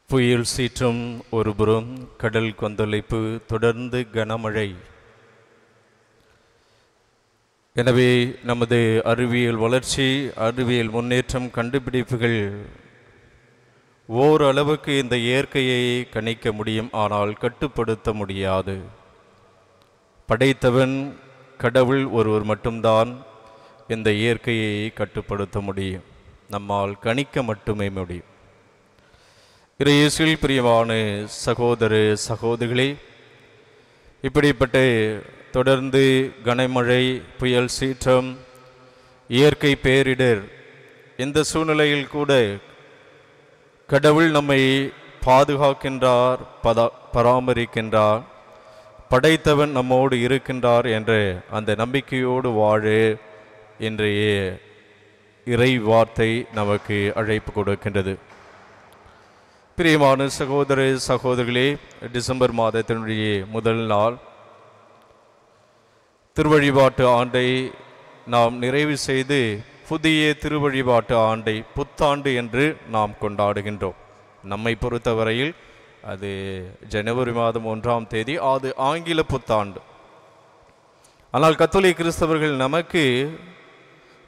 புயல் சீற்றம் ஒருபுறம், கடல் கொந்தளிப்பு, தொடர்ந்து கனமழை. எனவே நமது அறிவியல் வளர்ச்சி, அறிவியல் முன்னேற்றம், கண்டுபிடிப்புகள் ஓரளவுக்கு இந்த இயற்கையை கணிக்க முடியும், ஆனால் கட்டுப்படுத்த முடியாது. படைத்தவன் கடவுள் ஒருவர் மட்டும்தான் இந்த இயற்கையை கட்டுப்படுத்த முடியும். நம்மால் கணிக்க மட்டுமே முடியும். இயேசுவில் பிரியமான சகோதர சகோதரிகளே, இப்படிப்பட்ட தொடர்ந்து கனமழை, புயல் சீற்றம், இயற்கை பேரிடர், இந்த சூழ்நிலையில் கூட கடவுள் நம்மை பாதுகாக்கின்றார், பராமரிக்கின்றார், படைத்தவன் நம்மோடு இருக்கின்றார் என்ற அந்த நம்பிக்கையோடு வாழ இன்றைய இறை வார்த்தை நமக்கு அழைப்பு கொடுக்கின்றது. பிரியமான சகோதர சகோதரிகளே, டிசம்பர் மாதத்தினுடைய முதல் நாள் திருவழிபாட்டு ஆண்டை நாம் நிறைவு செய்து புதிய திருவழிபாட்டு ஆண்டை, புத்தாண்டு என்று நாம் கொண்டாடுகின்றோம். நம்மை பொறுத்தவரையில் அது ஜனவரி மாதம் 1ஆம் தேதி, அது ஆங்கில புத்தாண்டு. ஆனால் கத்தோலிக்க கிறிஸ்தவர்கள் நமக்கு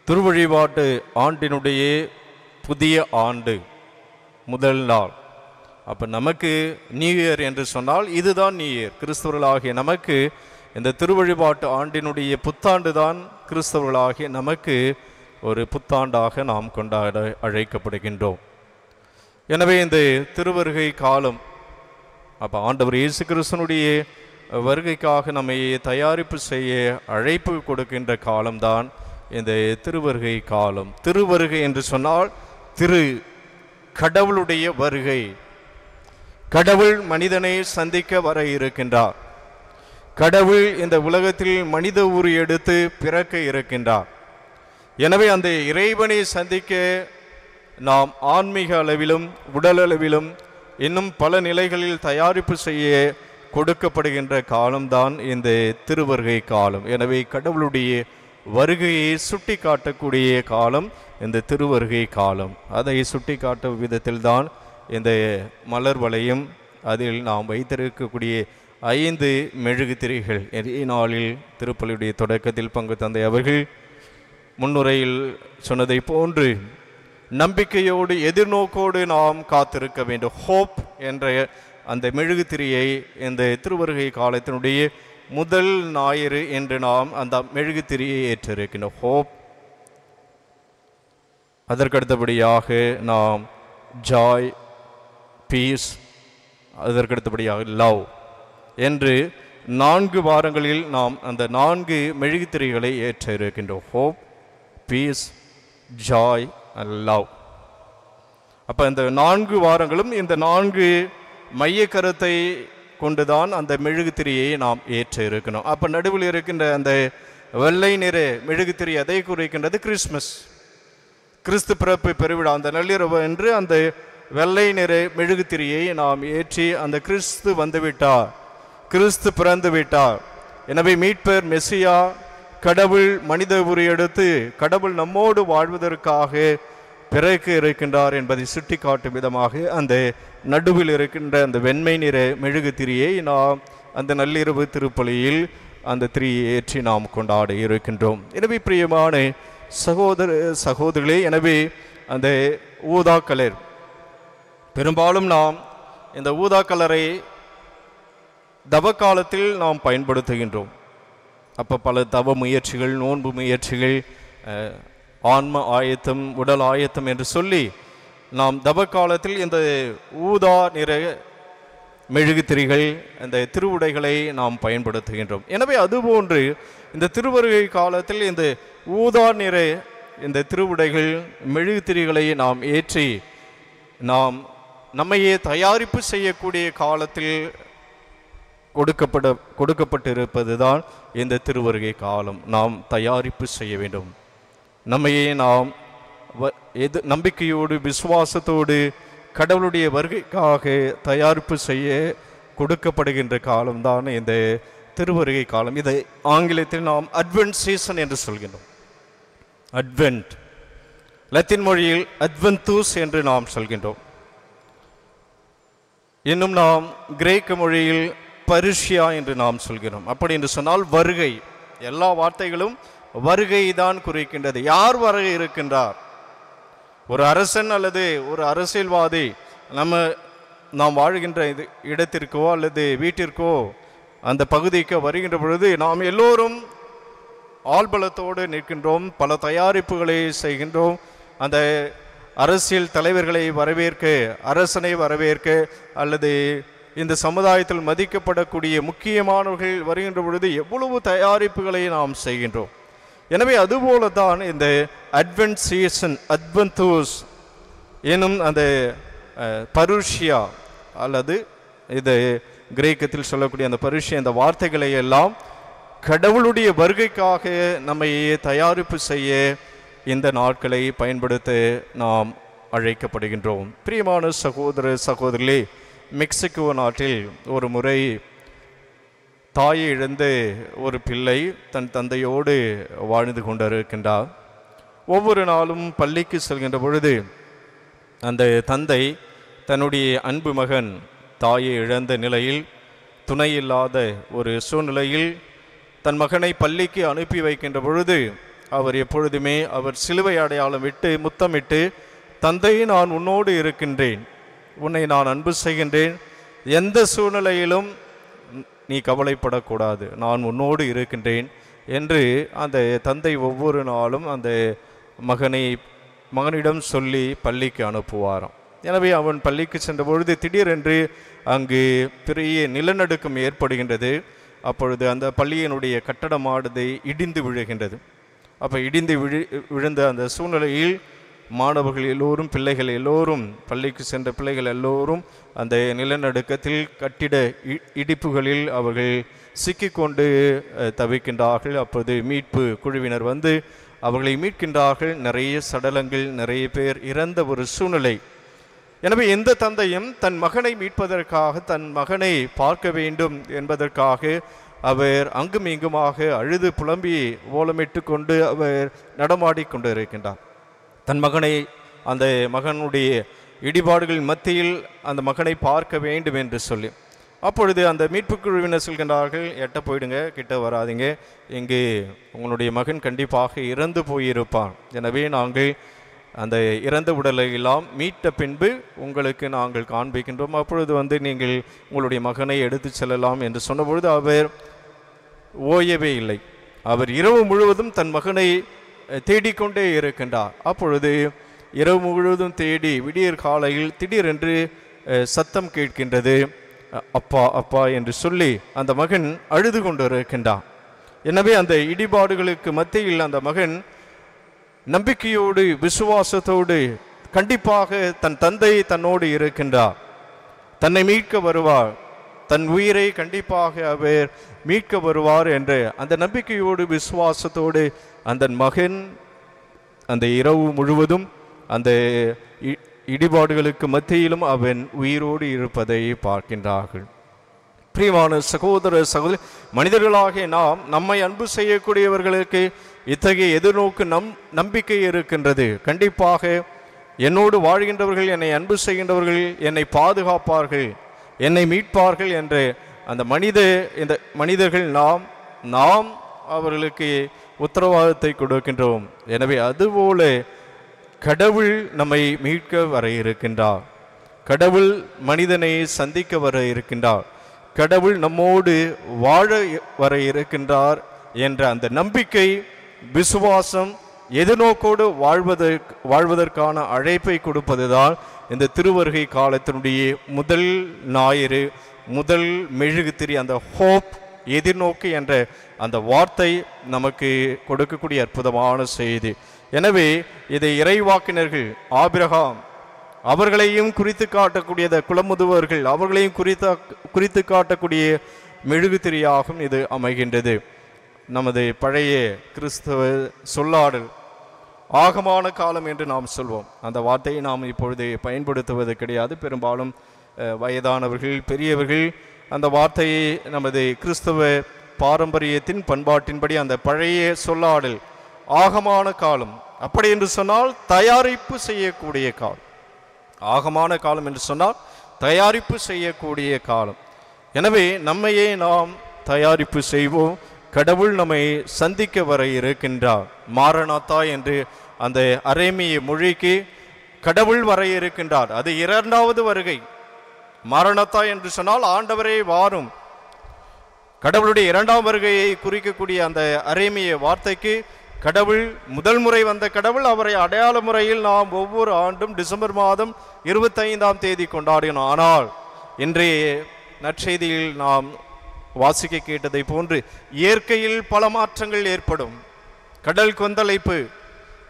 திருவழிபாட்டு ஆண்டினுடைய புதிய ஆண்டு முதல் நாள். அப்போ நமக்கு நியூ இயர் என்று சொன்னால் இதுதான் நியூ இயர். கிறிஸ்தவர்களாகிய நமக்கு இந்த திருவழிபாட்டு ஆண்டினுடைய புத்தாண்டு தான் கிறிஸ்தவர்களாகிய நமக்கு ஒரு புத்தாண்டாக நாம் கொண்டாட அழைக்கப்படுகின்றோம். எனவே இந்த திருவருகை காலம், அப்போ ஆண்டவர் இயேசு கிறிஸ்துனுடைய வருகைக்காக நம்மை தயாரிப்பு செய்ய அழைப்பு கொடுக்கின்ற காலம்தான் இந்த திருவருகை காலம். திருவருகை என்று சொன்னால் கடவுளுடைய வருகை. கடவுள் மனிதனை சந்திக்க வர இருக்கின்றார். கடவுள் இந்த உலகத்தில் மனித உரு எடுத்து பிறக்க இருக்கின்றார். எனவே அந்த இறைவனை சந்திக்க நாம் ஆன்மீக அளவிலும் உடல் அளவிலும் இன்னும் பல நிலைகளில் தயாரிப்பு செய்ய கொடுக்கப்படுகின்ற காலம்தான் இந்த திருவருகை காலம். எனவே கடவுளுடைய வருகையை சுட்டி காட்டக்கூடிய காலம் இந்த திருவருகை காலம். அதை சுட்டி காட்டும் விதத்தில்தான் இந்த மலர் வளையம், அதில் நாம் வைத்திருக்கக்கூடிய 5 மெழுகு திரிகள். நாளில் திருப்பலியுடைய தொடக்கத்தில் பங்கு தந்தை அவர்கள் முன்னுரையில் சொன்னதை போன்று நம்பிக்கையோடு எதிர்நோக்கோடு நாம் காத்திருக்க வேண்டும். ஹோப் என்ற அந்த மெழுகு திரியை இந்த திருவருகை காலத்தினுடைய முதல் ஞாயிறு என்று நாம் அந்த மெழுகு திரியை ஏற்றிருக்கின்றோம். ஹோப். அதற்கடுத்தபடியாக நாம் ஜாய், பீஸ், அதற்கடுத்தபடியாக லவ் என்று 4 வாரங்களில் நாம் அந்த 4 மெழுகு திரிகளை ஏற்ற இருக்கின்றோம். Hope, peace, joy and love. அப்போ இந்த 4 வாரங்களும் இந்த 4 மைய கருத்தை கொண்டுதான் அந்த மெழுகு திரியை நாம் ஏற்ற இருக்கணும். அப்போ நடுவில் இருக்கின்ற அந்த வெள்ளை நிற மெழுகு திரி அதை குறிக்கின்றது கிறிஸ்மஸ், கிறிஸ்து பிறப்பு பெருவிழா. அந்த நள்ளிரவு என்று அந்த வெள்ளை நிற மெழுகு திரியை நாம் ஏற்றி அந்த கிறிஸ்து வந்துவிட்டார், கிறிஸ்து பிறந்து விட்டார், எனவே மீட்பர் மெசியா கடவுள் மனித உரு எடுத்து கடவுள் நம்மோடு வாழ்வதற்காக பிறக்க இருக்கின்றார் என்பதை சுட்டி காட்டும் விதமாக அந்த நடுவில் இருக்கின்ற அந்த வெண்மை நிற மெழுகு திரியை நாம் அந்த நள்ளிரவு திருப்பலியில் அந்த திரியை ஏற்றி நாம் கொண்டாட இருக்கின்றோம். எனவே பிரியமான சகோதர சகோதரிகளே, எனவே அந்த ஊதா கலர், பெரும்பாலும் நாம் இந்த ஊதா கலரை தவ காலத்தில் நாம் பயன்படுத்துகின்றோம். அப்போ பல தவ முயற்சிகள், நோன்பு முயற்சிகள், ஆன்ம ஆயத்தம், உடல் ஆயத்தம் என்று சொல்லி நாம் தவ காலத்தில் இந்த ஊதா நிற மெழுகு திரிகள், இந்த திருவுடைகளை நாம் பயன்படுத்துகின்றோம். எனவே அதுபோன்று இந்த திருவருகை காலத்தில் இந்த ஊதா நிற இந்த திருவுடைகள், மெழுகு திரிகளை நாம் ஏற்றி நாம் நம்மையே தயாரிப்பு செய்யக்கூடிய காலத்தில் கொடுக்கப்பட்டிருப்பது தான் இந்த திருவருகை காலம். நாம் தயாரிப்பு செய்ய வேண்டும். நம்மையே நாம் நம்பிக்கையோடு விசுவாசத்தோடு கடவுளுடைய வருகைக்காக தயாரிப்பு செய்ய கொடுக்கப்படுகின்ற காலம்தான் இந்த திருவருகை காலம். இதை ஆங்கிலத்தில் நாம் அட்வென்ட் சீசன் என்று சொல்கின்றோம். அட்வென்ட், லத்தீன் மொழியில் அட்வென்தூஸ் என்று நாம் சொல்கின்றோம். இன்னும் நாம் கிரேக்க மொழியில் பரிஷியா என்று நாம் சொல்கிறோம். அப்படி என்று சொன்னால் வருகை. எல்லா வார்த்தைகளும் வருகை தான் குறிக்கின்றது. யார் வருகை இருக்கின்றார்? ஒரு அரசன் அல்லது ஒரு அரசியல்வாதி நாம் வாழ்கின்ற இடத்திற்கோ அல்லது வீட்டிற்கோ அந்த பகுதிக்கு வருகின்ற பொழுது நாம் எல்லோரும் ஆள்பலத்தோடு நிற்கின்றோம், பல தயாரிப்புகளை செய்கின்றோம். அந்த அரசியல் தலைவர்களை வரவேற்க, அரசனை வரவேற்க, அல்லது இந்த சமுதாயத்தில் மதிக்கப்படக்கூடிய முக்கியமானவர்கள் வருகின்ற பொழுது எவ்வளவு தயாரிப்புகளை நாம் செய்கின்றோம். எனவே அதுபோல தான் இந்த அட்வென்ட் சீசன், அட்வென்தூஸ் எனும் அந்த பருஷியா அல்லது இது கிரேக்கத்தில் சொல்லக்கூடிய அந்த பருஷியா, இந்த வார்த்தைகளை எல்லாம் கடவுளுடைய வருகைக்காக நம்மை தயாரிப்பு செய்ய இந்த நாட்களை பயன்படுத்த நாம் அழைக்கப்படுகின்றோம். பிரியமான சகோதர சகோதரிகளே, மெக்சிகோ நாட்டில் ஒரு முறை தாயை இழந்த ஒரு பிள்ளை தன் தந்தையோடு வாழ்ந்து கொண்டிருக்கின்றார். ஒவ்வொரு நாளும் பள்ளிக்கு செல்கின்ற பொழுது அந்த தந்தை தன்னுடைய அன்பு மகன் தாயை இழந்த நிலையில், துணை இல்லாத ஒரு சூழ்நிலையில் தன் மகனை பள்ளிக்கு அனுப்பி வைக்கின்ற பொழுது அவர் எப்பொழுதுமே அவர் சிலுவை அடையாளம் விட்டு முத்தமிட்டு, தந்தையை நான் உன்னோடு இருக்கின்றேன், உன்னை நான் அன்பு செய்கின்றேன், எந்த சூழ்நிலையிலும் நீ கவலைப்படக்கூடாது, நான் உன்னோடு இருக்கின்றேன் என்று அந்த தந்தை ஒவ்வொரு நாளும் அந்த மகனிடம் சொல்லி பள்ளிக்கு அனுப்புவாராம். எனவே அவன் பள்ளிக்கு சென்ற பொழுது திடீரென்று அங்கு பெரிய நிலநடுக்கம் ஏற்படுகின்றது. அப்பொழுது அந்த பள்ளியினுடைய கட்டடமானது இடிந்து விழுகின்றது. அப்போ இடிந்து விழுந்த அந்த சூழ்நிலையில் மாணவர்கள் எல்லோரும், பிள்ளைகள் எல்லோரும், பள்ளிக்கு சென்ற பிள்ளைகள் எல்லோரும் அந்த நிலநடுக்கத்தில் கட்டிட இடிப்புகளில் அவர்கள் சிக்கிக்கொண்டு தவிக்கின்றார்கள். அப்போது மீட்பு குழுவினர் வந்து அவர்களை மீட்கின்றார்கள். நிறைய சடலங்கள், நிறைய பேர் இறந்த ஒரு சூழ்நிலை. எனவே எந்த தந்தையும் தன் மகனை மீட்பதற்காக, தன் மகனை பார்க்க வேண்டும் என்பதற்காக அவர் அங்கும் இங்குமாக அழுது புலம்பி ஓலமிட்டு கொண்டு அவர் நடமாடிக்கொண்டு இருக்கின்றார். தன் மகனை, அந்த மகனுடைய இடிபாடுகள் மத்தியில் அந்த மகனை பார்க்க வேண்டும் என்று சொல்லி, அப்பொழுது அந்த மீட்பு குழுவினர் சொல்கின்றார்கள், எட்ட போயிடுங்க, கிட்ட வராதிங்க, இங்கு உங்களுடைய மகன் கண்டிப்பாக இறந்து போயிருப்பான். எனவே நாங்கள் அந்த இறந்த உடலை எல்லாம் மீட்ட பின்பு உங்களுக்கு நாங்கள் காண்பிக்கின்றோம், அப்பொழுது வந்து நீங்கள் உங்களுடைய மகனை எடுத்து செல்லலாம் என்று சொன்னபொழுது அவர் ஓயவே இல்லை. அவர் இரவு முழுவதும் தன் மகனை தேடிக்கொண்டே இருக்கின்றார். அப்பொழுது இரவு முழுவதும் தேடி விடியற் காலையில் திடீரென்று சத்தம் கேட்கின்றது. அப்பா அப்பா என்று சொல்லி அந்த மகன் அழுது கொண்டு இருக்கின்றான். எனவே அந்த இடிபாடுகளுக்கு மத்தியில் அந்த மகன் நம்பிக்கையோடு, விசுவாசத்தோடு, கண்டிப்பாக தன் தந்தை தன்னோடு இருக்கின்றார், தன்னை மீட்க வருவார், தன் உயிரை கண்டிப்பாக அவர் மீட்க வருவார் என்ற அந்த நம்பிக்கையோடு, விசுவாசத்தோடு அந்த மகன் அந்த இரவு முழுவதும் அந்த இடிபாடுகளுக்கு மத்தியிலும் அவன் உயிரோடு இருப்பதை பார்க்கின்றார்கள். பிரியமான சகோதர சகோதரி, மனிதர்களாகிய நாம் நம்மை அன்பு செய்யக்கூடியவர்களுக்கு இத்தகைய எதிர்நோக்கு நம்பிக்கை இருக்கின்றது. கண்டிப்பாக என்னோடு வாழ்கின்றவர்கள், என்னை அன்பு செய்கின்றவர்கள் என்னை பாதுகாப்பார்கள், என்னை மீட்பார்கள் என்று அந்த இந்த மனிதர்கள் நாம் அவர்களுக்கு உத்தரவாதத்தை கொடுக்கின்றோம். எனவே அதுபோல கடவுள் நம்மை மீட்க வர இருக்கின்றார், கடவுள் மனிதனை சந்திக்க வர இருக்கின்றார், கடவுள் நம்மோடு வாழ வர இருக்கின்றார் என்ற அந்த நம்பிக்கை, விசுவாசம், எதிர்நோக்கோடு வாழ்வதற்கான அழைப்பை கொடுப்பதுதான் இந்த திருவருகை காலத்தினுடைய முதல் ஞாயிறு, முதல் மெழுகுத்திரி. அந்த ஹோப், எதிர்நோக்கு என்ற அந்த வார்த்தை நமக்கு கொடுக்கக்கூடிய அற்புதமான செய்தி. எனவே இதை இறைவாக்கினர்கள் ஆபிரகாம் அவர்களையும் குறித்து காட்டக்கூடிய குலமுதுவர்கள் அவர்களையும் குறித்து காட்டக்கூடிய மெழுகுத்திரியாகும் இது அமைகின்றது. நமது பழைய கிறிஸ்தவ சொல்லாடல் ஆகமான காலம் என்று நாம் சொல்வோம். அந்த வார்த்தையை நாம் இப்பொழுது பயன்படுத்துவது கிடையாது. பெரும்பாலும் வயதானவர்கள், பெரியவர்கள் அந்த வார்த்தையை நமது கிறிஸ்தவ பாரம்பரியத்தின் பண்பாட்டின்படி அந்த பழைய சொல்லாடல் ஆகமான காலம், அப்படி என்று சொன்னால் தயாரிப்பு செய்யக்கூடிய காலம். ஆகமான காலம் என்று சொன்னால் தயாரிப்பு செய்யக்கூடிய காலம். எனவே நம்மையே நாம் தயாரிப்பு செய்வோம். கடவுள் நம்மை சந்திக்க வர இருக்கின்றார். மாரநாத்தா என்று அந்த அரேமிய மொழிக்கு கடவுள் வர இருக்கின்றார். அது இரண்டாவது வருகை. மாரநாத்தா என்று சொன்னால் ஆண்டவரே வாரும். கடவுளுடைய இரண்டாம் வருகையை குறிக்கக்கூடிய அந்த அரேமிய வார்த்தைக்கு கடவுள் முதல் முறை வந்த கடவுள், அவரை அடையாள முறையில் நாம் ஒவ்வொரு ஆண்டும் டிசம்பர் மாதம் 25ஆம் தேதி கொண்டாடினோம். ஆனால் இன்றைய நற்செய்தியில் நாம் வாசிக்க கேட்டதை போன்று இயற்கையில் பல மாற்றங்கள் ஏற்படும். கடல் கொந்தளிப்பு,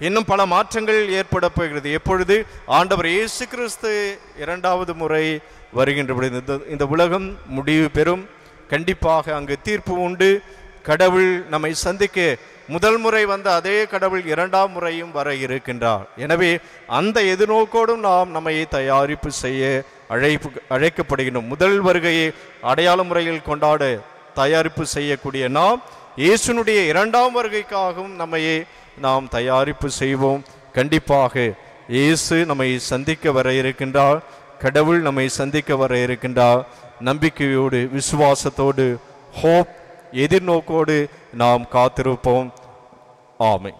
இன்னும் பல மாற்றங்கள் ஏற்பட போகிறது. எப்பொழுது ஆண்டவர் இயேசு கிறிஸ்து இரண்டாவது முறை வருகின்ற பொழுது இந்த உலகம் முடிவு பெறும். கண்டிப்பாக அங்கு தீர்ப்பு உண்டு. கடவுள் நம்மை சந்திக்க முதல் முறை வந்த அதே கடவுள் இரண்டாம் முறையும் வர இருக்கின்றார். எனவே அந்த எதிர்நோக்கோடும் நாம் நம்மை தயாரிப்பு செய்ய அழைக்கப்படுகின்றோம். முதல் வருகையை அடையாள முறையில் கொண்டாட தயாரிப்பு செய்யக்கூடிய நாம் இயேசுனுடைய இரண்டாம் வருகைக்காகவும் நம்மையே நாம் தயாரிப்பு செய்வோம். கண்டிப்பாக இயேசு நம்மை சந்திக்க வர இருக்கின்றார். கடவுள் நம்மை சந்திக்க வர இருக்கின்றார். நம்பிக்கையோடு, விசுவாசத்தோடு, ஹோப், எதிர்நோக்கோடு நாம் காத்திருப்போம். ஆமென்.